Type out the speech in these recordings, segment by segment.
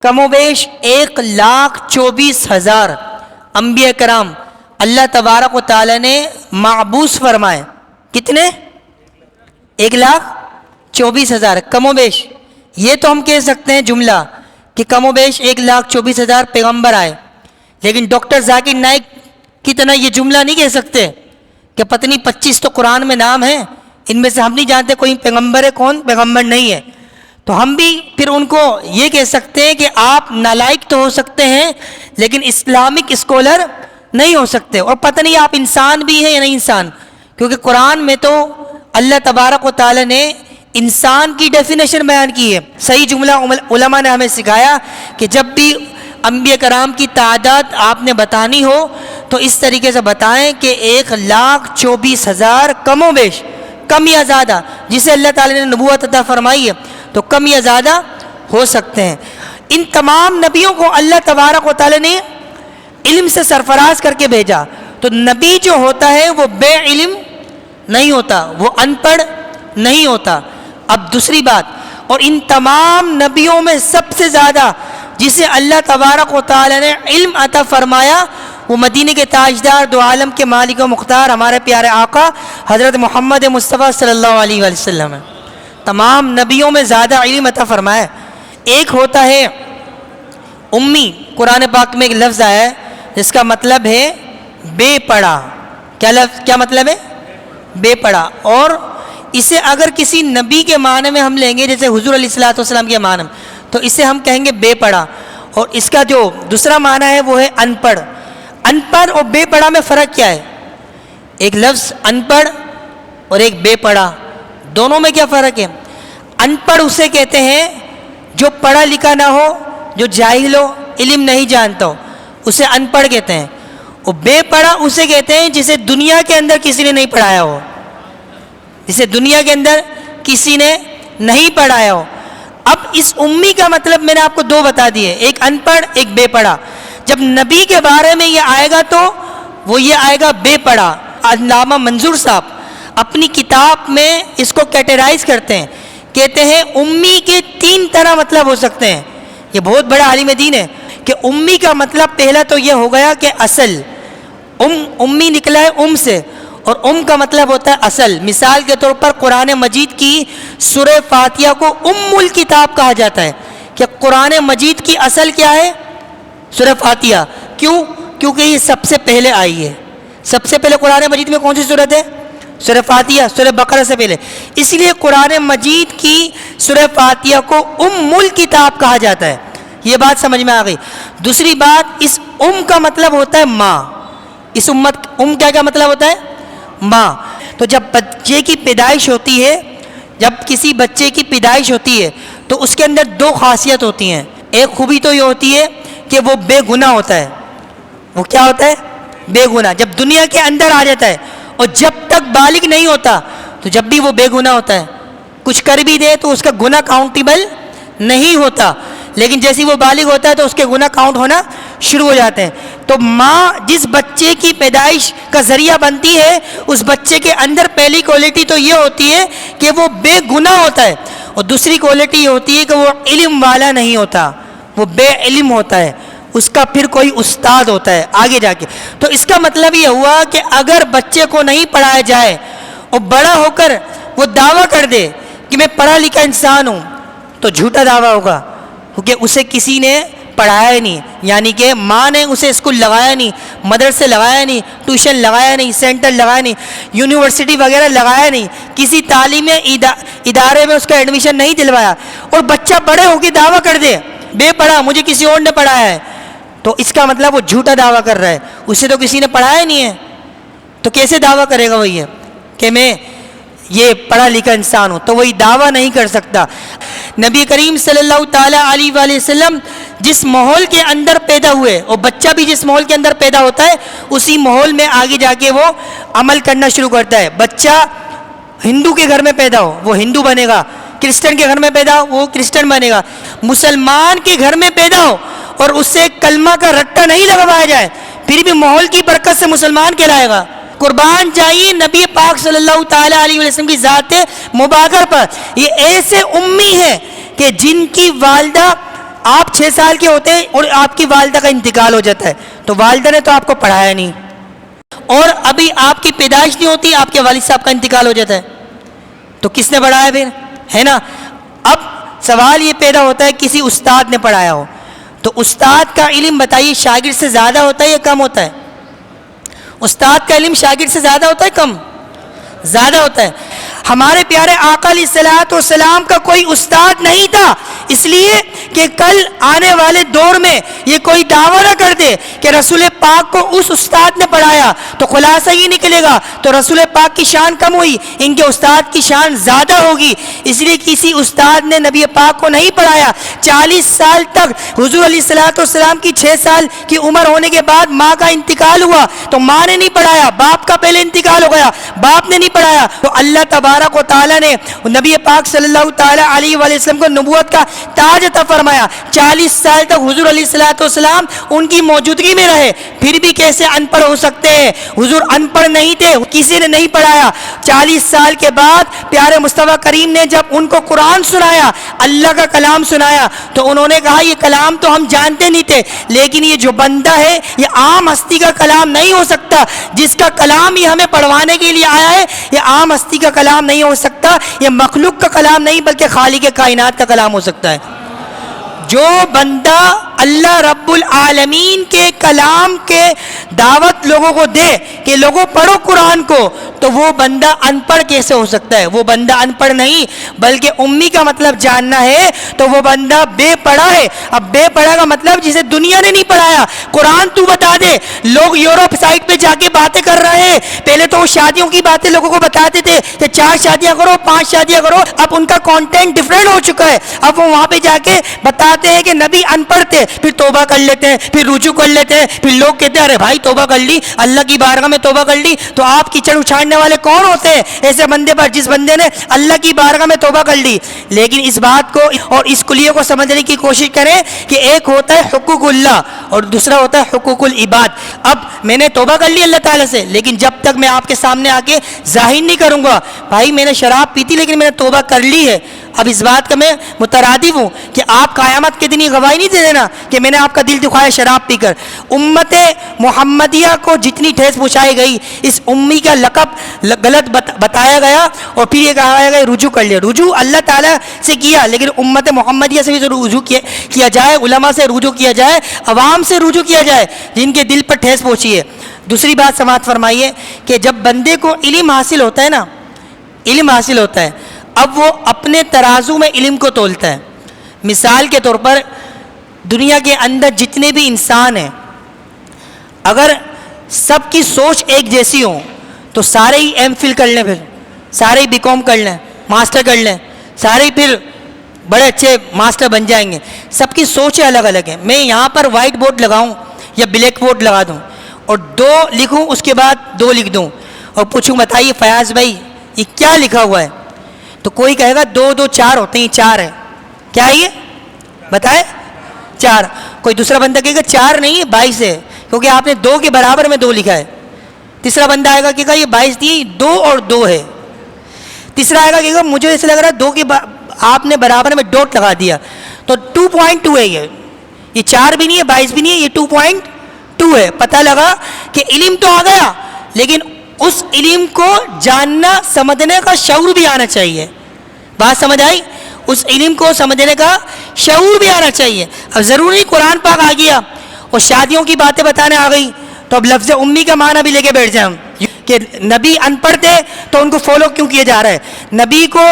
کم و بیش 1,24,000 انبیاء کرام اللہ تبارک و تعالی نے معبوس فرمائے. کتنے؟ 1,24,000 کم و بیش. یہ تو ہم کہہ سکتے ہیں جملہ کہ کم و بیش 1,24,000 پیغمبر آئے، لیکن ڈاکٹر ذاکر نائک کی طرح یہ جملہ نہیں کہہ سکتے کہ پتنی 25 تو قرآن میں نام ہیں، ان میں سے ہم نہیں جانتے کوئی پیغمبر ہے کون پیغمبر نہیں ہے. تو ہم بھی پھر ان کو یہ کہہ سکتے ہیں کہ آپ نالائق تو ہو سکتے ہیں لیکن اسلامک اسکالر نہیں ہو سکتے، اور پتہ نہیں آپ انسان بھی ہیں یا نہیں انسان، کیونکہ قرآن میں تو اللہ تبارک و تعالی نے انسان کی ڈیفینیشن بیان کی ہے. صحیح جملہ علماء نے ہمیں سکھایا کہ جب بھی انبیاء کرام کی تعداد آپ نے بتانی ہو تو اس طریقے سے بتائیں کہ 1,24,000 کم و بیش، کم یا زیادہ، جسے اللہ تعالی نے نبوت عطا فرمائی ہے تو کم یا زیادہ ہو سکتے ہیں. ان تمام نبیوں کو اللہ تبارک و تعالی نے علم سے سرفراز کر کے بھیجا. تو نبی جو ہوتا ہے وہ بے علم نہیں ہوتا، وہ ان پڑھ نہیں ہوتا. اب دوسری بات، اور ان تمام نبیوں میں سب سے زیادہ جسے اللہ تبارک و تعالی نے علم عطا فرمایا وہ مدینے کے تاجدار دو عالم کے مالک و مختار ہمارے پیارے آقا حضرت محمد مصطفیٰ صلی اللہ علیہ وسلم ہے. تمام نبیوں میں زیادہ علم عطا فرمایا. ایک ہوتا ہے امی، قرآن پاک میں ایک لفظ آیا ہے جس کا مطلب ہے بے پڑھا. کیا مطلب ہے؟ بے پڑھا. اور اسے اگر کسی نبی کے معنی میں ہم لیں گے جیسے حضور علیہ الصلوۃ والسلام کے معنی میں تو اسے ہم کہیں گے بے پڑھا. اور اس کا جو دوسرا معنی ہے وہ ہے ان پڑھ. ان پڑھ اور بے پڑھا میں فرق کیا ہے؟ ایک لفظ ان پڑھ اور ایک بے پڑھا، دونوں میں کیا فرق ہے؟ ان پڑھ اسے کہتے ہیں جو پڑھا لکھا نہ ہو، جو جاہل ہو، علم نہیں جانتا ہو، اسے ان پڑھ کہتے ہیں. اور بے پڑھا اسے کہتے ہیں جسے دنیا کے اندر کسی نے نہیں پڑھایا ہو، جسے دنیا کے اندر کسی نے نہیں پڑھایا ہو. اب اس امی کا مطلب میں نے آپ کو دو بتا دیے، ایک ان پڑھ ایک بے پڑھا. جب نبی کے بارے میں یہ آئے گا تو وہ یہ آئے گا بے پڑھا. علامہ منظور صاحب اپنی کتاب میں اس کو کیٹیگرائز کرتے ہیں، کہتے ہیں امی کے 3 طرح مطلب ہو سکتے ہیں. یہ بہت بڑا عالم دین ہے کہ امی کا مطلب پہلا تو یہ ہو گیا کہ اصل، امی نکلا ہے سے، اور کا مطلب ہوتا ہے اصل. مثال کے طور پر قرآن مجید کی سورہ فاتحہ کو الکتاب کہا جاتا ہے کہ قرآن مجید کی اصل کیا ہے؟ سورہ فاتحہ. کیونکہ یہ سب سے پہلے آئی ہے. سب سے پہلے قرآن مجید میں کون سی سورت ہے؟ سورہ فاتحہ، سورہ بقرہ سے پہلے. اس لیے قرآن مجید کی سورہ فاتحہ کو الکتاب کہا جاتا ہے. یہ بات سمجھ میں آ گئی. دوسری بات، اس کا مطلب ہوتا ہے ماں. اس امت کیا مطلب ہوتا ہے؟ ماں. تو جب بچے کی پیدائش ہوتی ہے، جب کسی بچے کی پیدائش ہوتی ہے تو اس کے اندر 2 خاصیت ہوتی ہیں. ایک خوبی تو یہ ہوتی ہے کہ وہ بے گناہ ہوتا ہے. وہ کیا ہوتا ہے؟ بے گناہ. جب دنیا کے اندر آ جاتا ہے اور جب تک بالغ نہیں ہوتا تو جب بھی وہ بے گناہ ہوتا ہے. کچھ کر بھی دے تو اس کا گناہ کاؤنٹیبل نہیں ہوتا، لیکن جیسے وہ بالغ ہوتا ہے تو اس کے گناہ کاؤنٹ ہونا شروع ہو جاتے ہیں. تو ماں جس بچے کی پیدائش کا ذریعہ بنتی ہے اس بچے کے اندر پہلی کوالٹی تو یہ ہوتی ہے کہ وہ بے گناہ ہوتا ہے، اور دوسری کوالٹی یہ ہوتی ہے کہ وہ علم والا نہیں ہوتا، وہ بے علم ہوتا ہے. اس کا پھر کوئی استاد ہوتا ہے آگے جا کے. تو اس کا مطلب یہ ہوا کہ اگر بچے کو نہیں پڑھایا جائے اور بڑا ہو کر وہ دعویٰ کر دے کہ میں پڑھا لکھا انسان ہوں تو جھوٹا دعویٰ ہوگا، کیونکہ اسے کسی نے پڑھایا نہیں. یعنی کہ ماں نے اسے اسکول لگایا نہیں، مدرسے لگایا نہیں، ٹیوشن لگایا نہیں، سینٹر لگایا نہیں، یونیورسٹی وغیرہ لگایا نہیں، کسی تعلیمی ادارے میں اس کا ایڈمیشن نہیں دلوایا، اور بچہ بڑے ہو کے دعویٰ کر دے بے پڑھا مجھے کسی اور نے پڑھایا ہے، تو اس کا مطلب وہ جھوٹا دعویٰ کر رہا ہے. اسے تو کسی نے پڑھایا نہیں ہے، تو کیسے دعویٰ کرے گا وہ یہ کہ میں یہ پڑھا لکھا انسان ہوں؟ تو وہی دعویٰ نہیں کر سکتا. نبی کریم صلی اللہ تعالیٰ علیہ وآلہ وسلم جس ماحول کے اندر پیدا ہوئے، اور بچہ بھی جس ماحول کے اندر پیدا ہوتا ہے اسی ماحول میں آگے جا کے وہ عمل کرنا شروع کرتا ہے. بچہ ہندو کے گھر میں پیدا ہو وہ ہندو بنے گا، کرسچن کے گھر میں پیدا ہو وہ کرسچن بنے گا. مسلمان کے گھر میں پیدا ہو اور اس سے کلمہ کا رٹا نہیں لگوایا جائے پھر بھی ماحول کی برکت سے مسلمان کہلائے گا. قربان جائیے نبی پاک صلی اللہ تعالیٰ علیہ وسلم کی ذات مبارک پر. یہ ایسے امی ہیں کہ جن کی والدہ آپ 6 سال کے ہوتے ہیں اور آپ کی والدہ کا انتقال ہو جاتا ہے، تو والدہ نے تو آپ کو پڑھایا نہیں، اور ابھی آپ کی پیدائش نہیں ہوتی آپ کے والد صاحب کا انتقال ہو جاتا ہے، تو کس نے پڑھایا پھر؟ ہے نا؟ اب سوال یہ پیدا ہوتا ہے کسی استاد نے پڑھایا ہو، تو استاد کا علم بتائیے شاگرد سے زیادہ ہوتا ہے یا کم ہوتا ہے؟ استاد کا علم شاگرد سے زیادہ ہوتا ہے کم؟ زیادہ ہوتا ہے۔ ہمارے پیارے آقا علیہ الصلوۃ والسلام کا کوئی استاد نہیں تھا، اس لیے کہ کل آنے والے دور میں یہ کوئی دعویٰ نہ کر دے کہ رسول پاک کو اس استاد نے پڑھایا، تو خلاصہ یہ نکلے گا تو رسول پاک کی شان کم ہوئی، ان کے استاد کی شان زیادہ ہوگی۔ اس لیے کسی استاد نے نبی پاک کو نہیں پڑھایا۔ 40 سال تک حضور علیہ الصلوۃ والسلام کی 6 سال کی عمر ہونے کے بعد ماں کا انتقال ہوا تو ماں نے نہیں پڑھایا، باپ کا پہلے انتقال ہو گیا، باپ نے نہیں پڑھایا، تو اللہ تبارک و تعالیٰ نے نبی پاک صلی اللہ تعالیٰ علیہ وآلہ وسلم کو نبوت کا تاج عطا فرمایا۔ 40 سال تک حضور علیہ الصلوۃ والسلام ان کی موجودگی میں رہے، پھر بھی کیسے ان پڑھ ہو سکتے ہیں؟ حضور ان پڑھ نہیں تھے، کسی نے نہیں پڑھایا۔ 40 سال کے بعد پیارے مصطفیٰ کریم نے جب ان کو قرآن سنایا، اللہ کا کلام سنایا، تو انہوں نے کہا یہ کلام تو ہم جانتے نہیں تھے، لیکن یہ جو بندہ ہے یہ عام ہستی کا کلام نہیں ہو سکتا، جس کا کلام ہی ہمیں پڑھوانے کے لیے آیا ہے یہ عام ہستی کا کلام نہیں ہو سکتا، یہ مخلوق کا کلام نہیں بلکہ خالق کائنات کا کلام ہو سکتا ہے۔ جو بندہ اللہ رب العالمین کے کلام کے دعوت لوگوں کو دے کہ لوگوں پڑھو قرآن کو، تو وہ بندہ ان پڑھ کیسے ہو سکتا ہے؟ وہ بندہ ان پڑھ نہیں بلکہ امی کا مطلب جاننا ہے تو وہ بندہ بے پڑھا ہے۔ اب بے پڑھا کا مطلب جسے دنیا نے نہیں پڑھایا، قرآن تو بتا دے۔ لوگ یورپ سائٹ پہ جا کے باتیں کر رہے ہیں، پہلے تو وہ شادیوں کی باتیں لوگوں کو بتاتے تھے کہ 4 شادیاں کرو 5 شادیاں کرو، اب ان کا کانٹینٹ ڈفرینٹ ہو چکا ہے۔ اب وہ وہاں پہ جا کے بتاتے ہیں کہ نبی ان پڑھ تھے، پھر توبہ کر لیتے ہیں، پھر رجوع کر لیتے ہیں، پھر لوگ کہتے ہیں ارے بھائی توبہ کر لی، اللہ کی بارگاہ میں توبہ کر لی، تو آپ کیچڑ اچھاڑنے والے کون ہوتے ہیں ایسے بندے پر جس بندے نے اللہ کی بارگاہ میں توبہ کر لی؟ لیکن اس بات کو اور اس کلیے کو سمجھنے کی کوشش کریں کہ ایک ہوتا ہے حقوق اللہ اور دوسرا ہوتا ہے حقوق العباد۔ اب میں نے توبہ کر لی اللہ تعالیٰ سے، لیکن جب تک میں آپ کے سامنے آ کے ظاہر نہیں کروں گا بھائی میں نے شراب پی تھی لیکن میں نے توبہ کر لی ہے، اب اس بات کا میں مترادف ہوں کہ آپ قیامت کے دن یہ گواہی نہیں دے دینا کہ میں نے آپ کا دل دکھایا شراب پی کر۔ امت محمدیہ کو جتنی ٹھیس پہنچائی گئی، اس امی کا لقب غلط بتایا گیا اور پھر یہ کہا گیا رجوع کر لیا۔ رجوع اللہ تعالیٰ سے کیا، لیکن امت محمدیہ سے بھی رجوع کیا جائے، علماء سے رجوع کیا جائے، عوام سے رجوع کیا جائے جن کے دل پر ٹھیس پہنچی ہے۔ دوسری بات سماعت فرمائیے کہ جب بندے کو علم حاصل ہوتا ہے نا، علم حاصل ہوتا ہے، اب وہ اپنے ترازو میں علم کو تولتا ہے۔ مثال کے طور پر دنیا کے اندر جتنے بھی انسان ہیں، اگر سب کی سوچ ایک جیسی ہو تو سارے ہی ایم فل کر لیں، پھر سارے ہی بی کام کر لیں، ماسٹر کر لیں، سارے ہی پھر بڑے اچھے ماسٹر بن جائیں گے۔ سب کی سوچیں الگ الگ ہیں۔ میں یہاں پر وائٹ بورڈ لگاؤں یا بلیک بورڈ لگا دوں اور 2 لکھوں، اس کے بعد 2 لکھ دوں اور پوچھوں بتائیے فیاض بھائی یہ کیا لکھا ہوا ہے، تو کوئی کہے گا 2 2 4 ہوتے ہیں، 4 ہے۔ کیا ہے یہ بتائے؟ 4۔ کوئی دوسرا بندہ کہے گا 4 نہیں ہے 22 ہے، کیونکہ آپ نے 2 کے برابر میں 2 لکھا ہے۔ تیسرا بندہ آئے گا کہے گا یہ 22 نہیں 2 اور 2 ہے۔ تیسرا آئے گا کہے گا مجھے ایسے لگ رہا ہے 2 کے آپ نے برابر میں ڈاٹ لگا دیا، تو 2.2 ہے یہ 4 بھی نہیں ہے 22 بھی نہیں ہے، یہ 2.2 ہے۔ پتہ لگا کہ علم تو آ گیا، لیکن اس علم کو جاننا سمجھنے کا شعور بھی آنا چاہیے۔ بات سمجھ آئی؟ اس علم کو سمجھنے کا شعور بھی آنا چاہیے۔ اب ضروری نہیں قرآن پاک آ گیا اور شادیوں کی باتیں بتانے آ گئی تو اب لفظ امی کا معنی بھی لے کے بیٹھ جائیں کہ نبی ان پڑھ تھے تو ان کو فالو کیوں کیا جا رہا ہے؟ نبی کو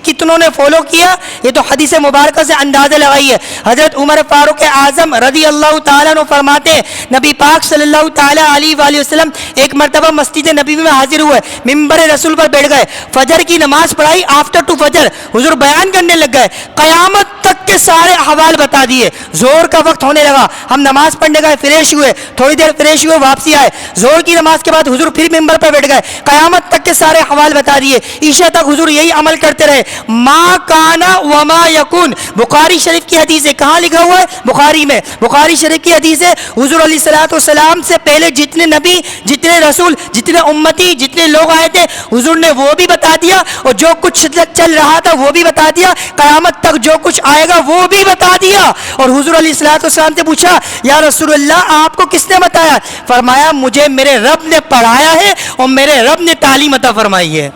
کتنوں نے فالو کیا یہ تو حدیث مبارکہ سے اندازہ لگائیے۔ حضرت عمر فاروق اعظم رضی اللہ تعالیٰ عنہ فرماتے ہیں نبی پاک صلی اللہ تعالیٰ علیہ وآلہ وسلم ایک مرتبہ مسجد نبوی میں حاضر ہوئے، ممبر رسول پر بیٹھ گئے، فجر کی نماز پڑھائی، آفٹر ٹو فجر حضور بیان کرنے لگ گئے، قیامت تک کے سارے احوال بتا دیے۔ زور کا وقت ہونے لگا، ہم نماز پڑھنے گئے، فریش ہوئے، تھوڑی دیر فریش ہوئے، واپسی آئے، زور کی نماز کے بعد حضور پھر ممبر پر بیٹھ گئے، قیامت تک کے سارے احوال بتا دیے۔ عشاء تک حضور یہی عمل کرتے کرتے رہے. ما کانا وما یکون، بخاری شریف کی حدیث ہے. کہاں لکھا ہوا ہے؟ بخاری میں. بخاری شریف کی حدیث ہے. حضور علیہ الصلوۃ والسلام سے پہلے جتنے نبی، جتنے رسول، جتنے امتی، جتنے لوگ آئے تھے، حضور نے وہ بھی بتا دیا، اور جو کچھ چل رہا تھا وہ بھی بتا دیا، قیامت تک جو کچھ آئے گا وہ بھی بتا دیا. اور حضور علیہ الصلوۃ والسلام سے پوچھا یا رسول اللہ آپ کو کس نے بتایا؟ فرمایا مجھے میرے رب نے پڑھایا ہے اور میرے رب نے تعلیم عطا فرمائی ہے.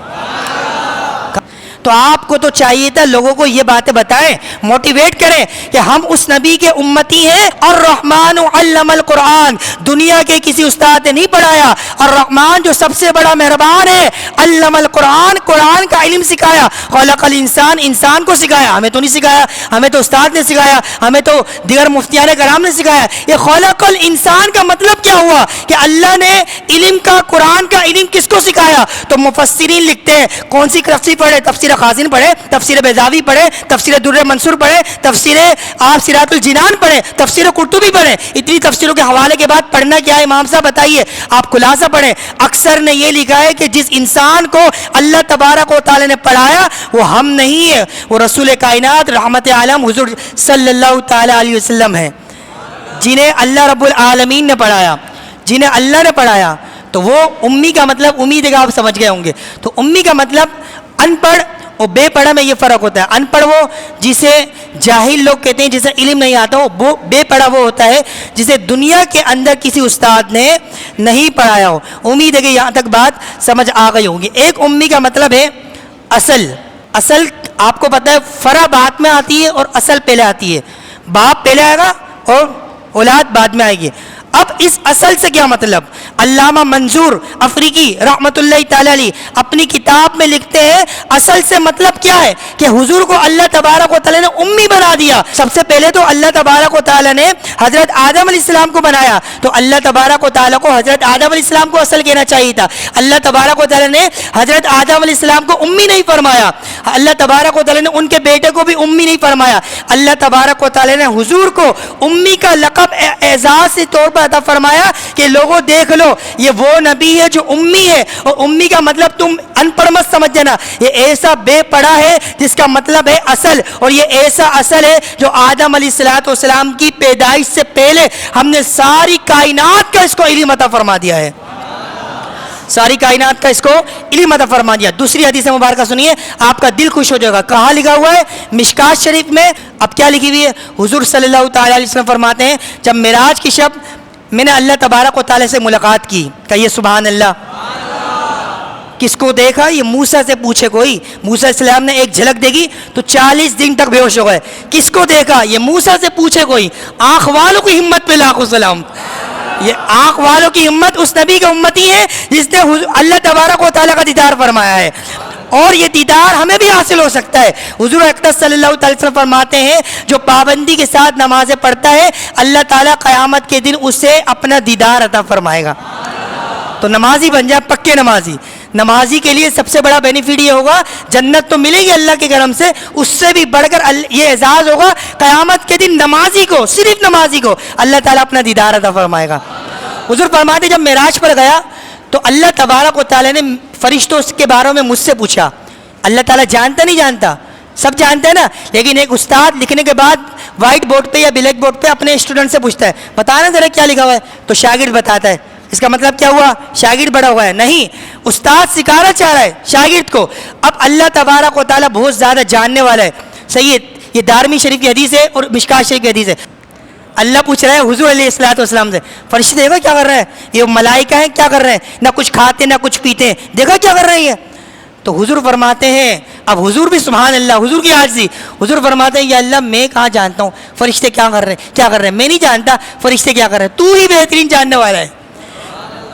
تو آپ کو تو چاہیے تھا لوگوں کو یہ باتیں بتائیں، موٹیویٹ کریں کہ ہم اس نبی کے امتی ہیں. الرحمن علم القرآن، دنیا کے کسی استاد نے نہیں پڑھایا. الرحمن جو سب سے بڑا مہربان ہے، علم القرآن، قرآن کا علم سکھایا. خلق الانسان، انسان کو سکھایا، ہمیں تو نہیں سکھایا، ہمیں تو استاد نے سکھایا، ہمیں تو دیگر مفتیان کرام نے سکھایا. یہ خلق الانسان کا مطلب کیا ہوا کہ اللہ نے علم کا، قرآن کا علم کس کو سکھایا؟ تو مفسرین لکھتے ہیں کون سی تفسیر پڑھے؟ تفسیر خازن پڑھے، تفسیر بیضاوی پڑھے، تفسیر در منصور پڑھے، تفسیر آپ صراط الجنان پڑھے، تفسیر قرطبی پڑھے. اتنی تفسیروں کے حوالے کے بعد پڑھنا کیا ہے امام صاحب بتائیے؟ آپ خلاصہ پڑھیں. اکثر نے یہ لکھا ہے کہ جس انسان کو اللہ تبارک و تعالی نے پڑھایا وہ ہم نہیں ہے، وہ رسول کائنات رحمت عالم حضور صلی اللہ تعالی علیہ وسلم ہے، جنہیں اللہ رب العالمین نے پڑھایا، جنہیں اللہ نے پڑھایا. تو وہ امی کا مطلب، امید ہے کہ آپ سمجھ گئے ہوں گے. تو امی کا مطلب ان پڑھ اور بے پڑھا میں یہ فرق ہوتا ہے. ان پڑھ وہ جسے جاہل لوگ کہتے ہیں، جسے علم نہیں آتا ہو. بے پڑھا وہ ہوتا ہے جسے دنیا کے اندر کسی استاد نے نہیں پڑھایا ہو. امید ہے کہ یہاں تک بات سمجھ آ گئی ہوگی. ایک امی کا مطلب ہے اصل. اصل آپ کو پتہ ہے فرع بعد میں آتی ہے اور اصل پہلے آتی ہے. باپ پہلے آئے گا اور اولاد بعد میں آئے گی. اب اس اصل سے کیا مطلب؟ علامہ منظور افریقی رحمت اللہ تعالی علیہ اپنی کتاب میں لکھتے ہیں اصل سے مطلب کیا ہے کہ حضور کو اللہ تبارک و تعالی نے امی بنا دیا. سب سے پہلے تو اللہ تبارک و تعالی نے حضرت آدم علیہ السلام کو بنایا، تو اللہ تبارک و تعالی کو حضرت آدم علیہ السلام کو اصل کہنا چاہیے تھا. اللہ تبارک و تعالی نے حضرت آدم علیہ السلام کو امی نہیں فرمایا. اللہ تبارک و تعالی نے ان کے بیٹے کو بھی امی نہیں فرمایا. اللہ تبارک و تعالی نے حضور کو امی کا لقب اعزاز کے طور پر عطا فرمایا کہ لوگوں دیکھ لو یہ وہ نبی ہے جو امی ہے. اور امی کا مطلب تم ان پڑھ مت سمجھ جانا، یہ ایسا بے پڑھا ہے جس کا مطلب ہے اصل. اور یہ ایسا اصل ہے جو آدم علیہ السلام کی پیدائش سے پہلے ہم نے ساری کائنات کا اس کو علم عطا فرما دیا ہے. ساری کائنات کا اس کو علم عطا فرما دیا. دوسری حدیث مبارکہ سنیے، آپ کا دل خوش ہو جائے گا. کہاں لکھا ہوا ہے؟ مشکات شریف میں. اب کیا لکھی ہوئی ہے؟ حضور صلی اللہ تعالی علیہ وسلم فرماتے ہیں جب معراج کی شب میں نے اللہ تبارک و تعالی سے ملاقات کی. کہیے سبحان اللہ. کس کو دیکھا؟ یہ موسیٰ سے پوچھے کوئی. موسیٰ علیہ السلام نے ایک جھلک دیکھی تو 40 دن تک بے ہوش ہو گئے. کس کو دیکھا؟ یہ موسیٰ سے پوچھے کوئی. آنکھ والوں کی ہمت پہ لاکھوں سلام. یہ آنکھ والوں کی ہمت اس نبی کا امتی ہے جس نے اللہ تبارک و تعالیٰ کا دیدار فرمایا ہے. اور یہ دیدار ہمیں بھی حاصل ہو سکتا ہے. حضور اقدس صلی اللہ علیہ وسلم فرماتے ہیں جو پابندی کے ساتھ نمازیں پڑھتا ہے اللہ تعالیٰ قیامت کے دن اسے اپنا دیدار عطا فرمائے گا. تو نمازی بن جائے، پکے نمازی. نمازی کے لیے سب سے بڑا بینیفٹ یہ ہوگا جنت تو ملے گی اللہ کے کرم سے، اس سے بھی بڑھ کر یہ اعزاز ہوگا قیامت کے دن نمازی کو، صرف نمازی کو اللہ تعالیٰ اپنا دیدار عطا فرمائے گا. حضور فرماتے جب معراج پر گیا تو اللہ تبارک و تعالیٰ نے فرشتوں کے بارے میں مجھ سے پوچھا. اللہ تعالیٰ جانتا نہیں جانتا، سب جانتے ہیں نا، لیکن ایک استاد لکھنے کے بعد وائٹ بورڈ پہ یا بلیک بورڈ پہ اپنے اسٹوڈنٹ سے پوچھتا ہے بتانا ذرا کیا لکھا ہوا ہے، تو شاگرد بتاتا ہے. اس کا مطلب کیا ہوا؟ شاگرد بڑا ہوا ہے؟ نہیں، استاد سکھانا چاہ رہا ہے شاگرد کو. اب اللہ تبارک و تعالیٰ بہت زیادہ جاننے والا ہے. سید یہ دارمی شریف کی حدیث ہے اور مشکات شریف کی حدیث ہے. اللہ پوچھ رہا ہے حضور علیہ السلام سے فرشتے دیکھا کیا کر رہے ہیں، یہ ملائکہ ہیں کیا کر رہے ہیں، نہ کچھ کھاتے نہ کچھ پیتے ہیں، دیکھا کیا کر رہے ہیں. تو حضور فرماتے ہیں، اب حضور بھی سبحان اللہ، حضور کی عاجزی، حضور فرماتے ہیں یا اللہ میں کہاں جانتا ہوں فرشتے کیا کر رہے ہیں، میں نہیں جانتا فرشتے کیا کر رہے ہیں، تو ہی بہترین جاننے والا ہے،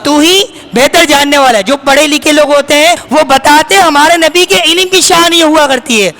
تو ہی بہتر جاننے والا ہے. جو پڑھے لکھے لوگ ہوتے ہیں وہ بتاتے ہیں ہمارے نبی کے علم کی شان یہ ہوا کرتی ہے.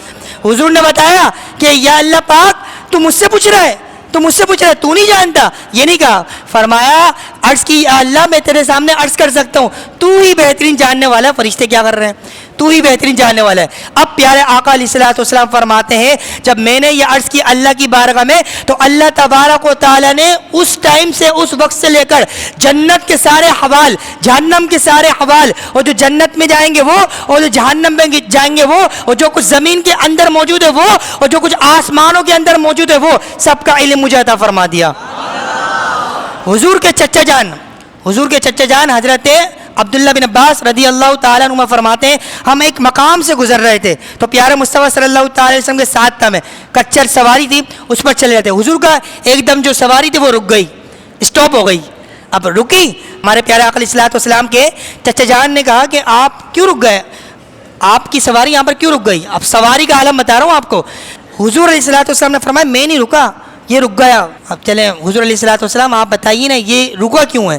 حضور نے بتایا کہ یا اللہ پاک تو مجھ سے پوچھ رہا ہے، تو مجھ سے پوچھ رہا ہے، تو نہیں جانتا، یہ نہیں کہا. فرمایا عرض کی یا اللہ میں تیرے سامنے عرض کر سکتا ہوں، تو ہی بہترین جاننے والا ہے فرشتے کیا کر رہے ہیں. تو ہی بہترین جاننے والا ہے۔ اب پیارے آقا علیہ الصلوۃ والسلام فرماتے ہیں جب میں نے یہ عرض کی اللہ کی بارگاہ میں تو اللہ تبارک و تعالیٰ نے اس ٹائم سے اس وقت سے لے کر جنت کے سارے حوال، جہنم کے سارے حوال، اور جو جنت میں جائیں گے وہ، اور جو جہنم میں جائیں گے وہ، اور جو کچھ زمین کے اندر موجود ہے وہ، اور جو کچھ آسمانوں کے اندر موجود ہے وہ، سب کا علم مجھے عطا فرما دیا۔ حضور کے چچا جان حضرت عبداللہ بن عباس رضی اللہ تعالیٰ عنہ فرماتے ہیں ہم ایک مقام سے گزر رہے تھے تو پیارے مصطفیٰ صلی اللہ تعالیٰ علیہ وسلم کے ساتھ تھا، میں کچر سواری تھی اس پر چلے رہے تھے، حضور کا ایک دم جو سواری تھی وہ رک گئی، اسٹاپ ہو گئی۔ اب رکی، ہمارے پیارے آقا علیہ الصلوۃ والسلام کے چچا جان نے کہا کہ آپ کیوں رک گئے، آپ کی سواری یہاں پر کیوں رک گئی؟ اب سواری کا عالم بتا رہا ہوں آپ کو۔ حضور علیہ الصلوۃ والسلام نے فرمایا میں نہیں رکا، یہ رک گیا۔ اب چلیں حضور علیہ الصلوۃ والسلام آپ بتائیے نا یہ رکا کیوں ہے؟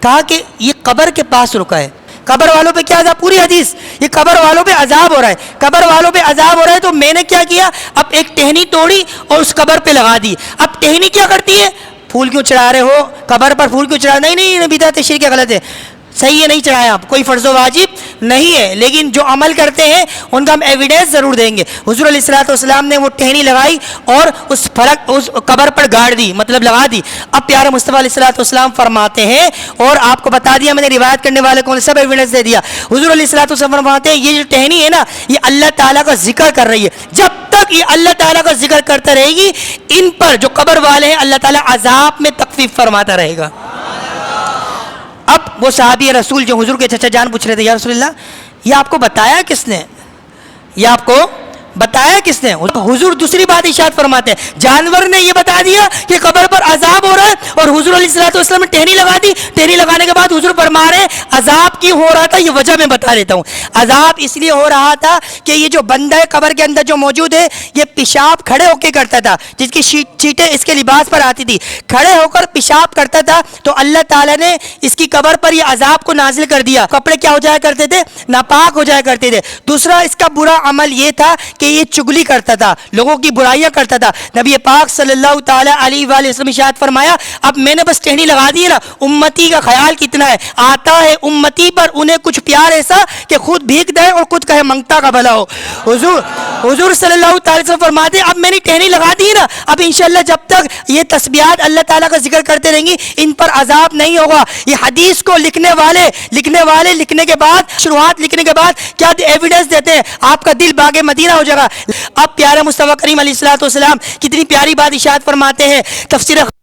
کہا کہ یہ قبر کے پاس رکا ہے۔ قبر والوں پہ کیا عذاب؟ پوری حدیث، یہ قبر والوں پہ عذاب ہو رہا ہے، قبر والوں پہ عذاب ہو رہا ہے، تو میں نے کیا کیا، اب ایک ٹہنی توڑی اور اس قبر پہ لگا دی۔ اب ٹہنی کیا کرتی ہے؟ پھول کیوں چڑھا رہے ہو قبر پر، پھول کیوں چڑھا؟ نہیں بدعت شرک غلط ہے، صحیح ہے، نہیں چڑھایا آپ، کوئی فرض و واجب نہیں ہے، لیکن جو عمل کرتے ہیں ان کا ہم ایویڈنس ضرور دیں گے۔ حضور علیہ الصلوۃ والسلام نے وہ ٹہنی لگائی اور اس فرق اس قبر پر گاڑ دی، مطلب لگا دی۔ اب پیارے مصطفیٰ علیہ الصلوۃ والسلام فرماتے ہیں، اور آپ کو بتا دیا میں نے، روایت کرنے والے کو سب ایویڈنس دے دیا، حضور علیہ الصلوۃ والسلام فرماتے ہیں یہ جو ٹہنی ہے نا یہ اللہ تعالیٰ کا ذکر کر رہی ہے، جب تک یہ اللہ تعالیٰ کا ذکر کرتا رہے گی ان پر جو قبر والے ہیں اللہ تعالیٰ عذاب میں تخفیف فرماتا رہے گا۔ اب وہ صحابی رسول جو حضور کے چچا جان پوچھ رہے تھے یا رسول اللہ یہ آپ کو بتایا کس نے، یہ آپ کو بتایا کس نے؟ حضور دوسری بات ارشاد فرماتے ہیں جانور نے یہ بتا دیا کہ قبر پر عذاب ہو رہا ہے، اور حضور علیہ الصلوۃ والسلام نے ٹہنی لگا دی، ٹہنی لگانے کے بعد حضور فرما رہے ہیں عذاب کیوں ہو رہا تھا یہ وجہ میں بتا دیتا ہوں۔ عذاب اس لیے ہو رہا تھا کہ یہ جو بندہ ہے قبر کے اندر جو موجود ہے یہ پیشاب کھڑے ہو کے کرتا تھا، جس کی چیٹیں اس کے لباس پر آتی تھی، کھڑے ہو کر پیشاب کرتا تھا، تو اللہ تعالیٰ نے اس کی قبر پر یہ عذاب کو نازل کر دیا، کپڑے کیا ہو جایا کرتے تھے؟ ناپاک ہو جایا کرتے تھے۔ دوسرا اس کا برا عمل یہ تھا کہ یہ چگلی کرتا تھا، لوگوں کی برائیاں کرتا تھا۔ نبی پاک صلی اللہ تعالیٰ علیہ وآلہ وسلم ارشاد فرمایا اب میں نے بس ٹہنی لگا دی ہے نا، امتی کا خیال کتنا ہے، آتا ہے امتی پر انہیں کچھ پیار ایسا کہ خود بھیک دے اور خود کہے منگتا کا بھلا ہو۔ حضور صلی اللہ تعالیٰ وسلم فرماتے ہیں اب میں نے ٹہنی لگا دی ہے نا، اب انشاءاللہ جب تک یہ تسبیحات اللہ تعالیٰ کا ذکر کرتے رہیں گی ان پر عذاب نہیں ہوگا۔ یہ حدیث کو لکھنے والے لکھنے کے بعد، شروعات لکھنے کے بعد کیا ایویڈنس دیتے ہیں؟ آپ کا دل باغ مدینہ ہو جائے گا۔ اب پیارے مصطفیٰ کریم علیہ الصلوۃ والسلام کتنی پیاری بات ارشاد فرماتے ہیں، تفسیر